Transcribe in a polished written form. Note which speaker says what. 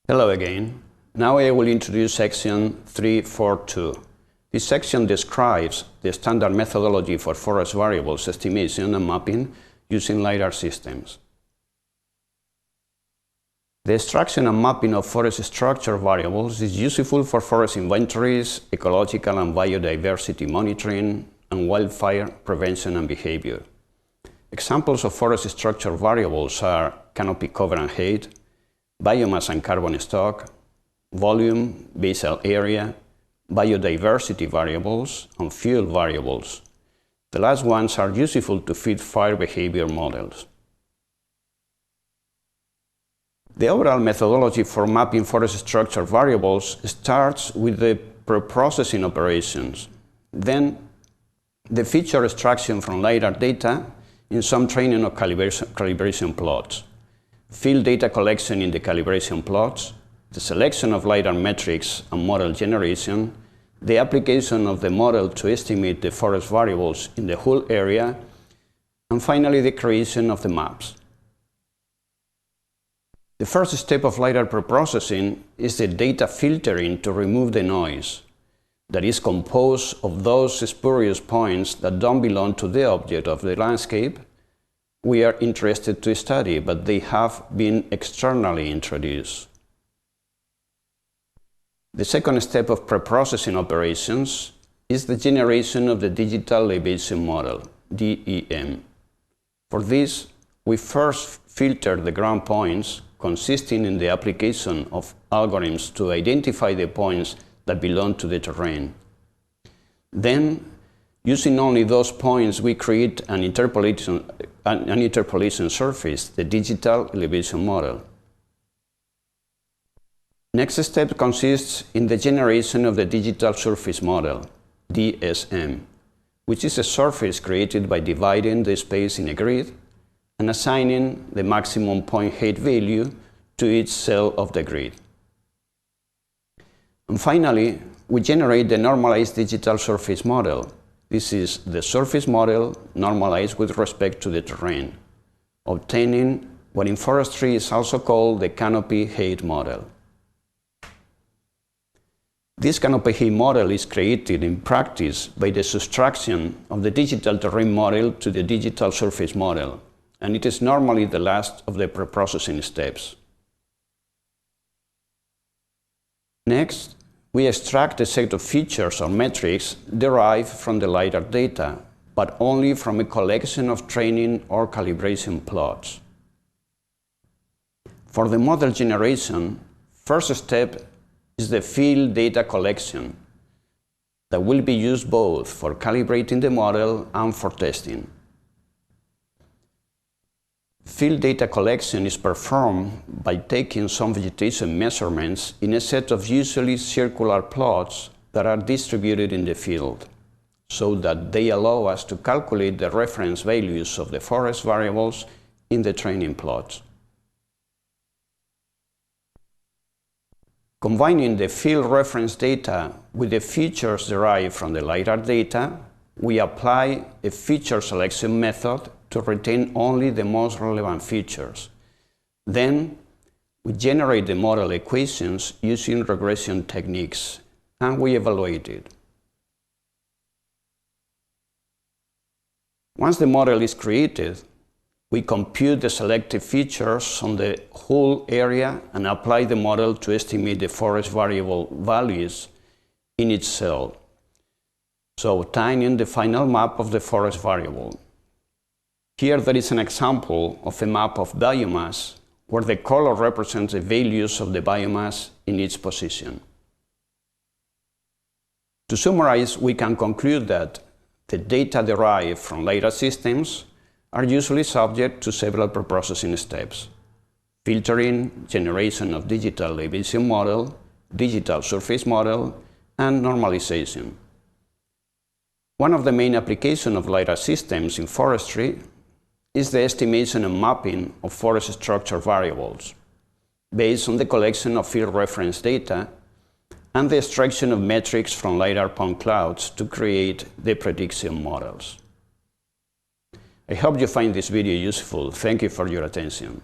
Speaker 1: Hello again. Now I will introduce section 342. This section describes the standard methodology for forest variables estimation and mapping using LiDAR systems. The extraction and mapping of forest structure variables is useful for forest inventories, ecological and biodiversity monitoring, and wildfire prevention and behavior. Examples of forest structure variables are canopy cover and height, biomass and carbon stock, volume, basal area, biodiversity variables, and fuel variables. The last ones are useful to fit fire behavior models. The overall methodology for mapping forest structure variables starts with the preprocessing operations, then the feature extraction from LiDAR data in some training or calibration plots, field data collection in the calibration plots, the selection of LiDAR metrics and model generation, the application of the model to estimate the forest variables in the whole area, and finally the creation of the maps. The first step of LiDAR preprocessing is the data filtering to remove the noise that is composed of those spurious points that don't belong to the object of the landscape we are interested to study, but they have been externally introduced. The second step of preprocessing operations is the generation of the digital elevation model, DEM. For this, we first filter the ground points, consisting in the application of algorithms to identify the points that belong to the terrain. Then, using only those points, we create an interpolation surface, the digital elevation model. Next step consists in the generation of the digital surface model, DSM, which is a surface created by dividing the space in a grid and assigning the maximum point height value to each cell of the grid. And finally, we generate the Normalized Digital Surface Model. This is the surface model normalized with respect to the terrain, obtaining what in forestry is also called the Canopy Height Model. This Canopy Height Model is created in practice by the subtraction of the digital terrain model to the digital surface model, and it is normally the last of the preprocessing steps. Next, we extract a set of features or metrics derived from the LiDAR data, but only from a collection of training or calibration plots. For the model generation, first step is the field data collection that will be used both for calibrating the model and for testing. Field data collection is performed by taking some vegetation measurements in a set of usually circular plots that are distributed in the field, so that they allow us to calculate the reference values of the forest variables in the training plots. Combining the field reference data with the features derived from the LiDAR data, we apply a feature selection method to retain only the most relevant features. Then, we generate the model equations using regression techniques, and we evaluate it. Once the model is created, we compute the selected features on the whole area and apply the model to estimate the forest variable values in each cell, so obtaining the final map of the forest variable. Here there is an example of a map of biomass, where the color represents the values of the biomass in each position. To summarize, we can conclude that the data derived from LiDAR systems are usually subject to several preprocessing steps: filtering, generation of digital elevation model, digital surface model, and normalization. One of the main applications of LiDAR systems in forestry is the estimation and mapping of forest structure variables, based on the collection of field reference data and the extraction of metrics from LiDAR point clouds to create the prediction models. I hope you find this video useful. Thank you for your attention.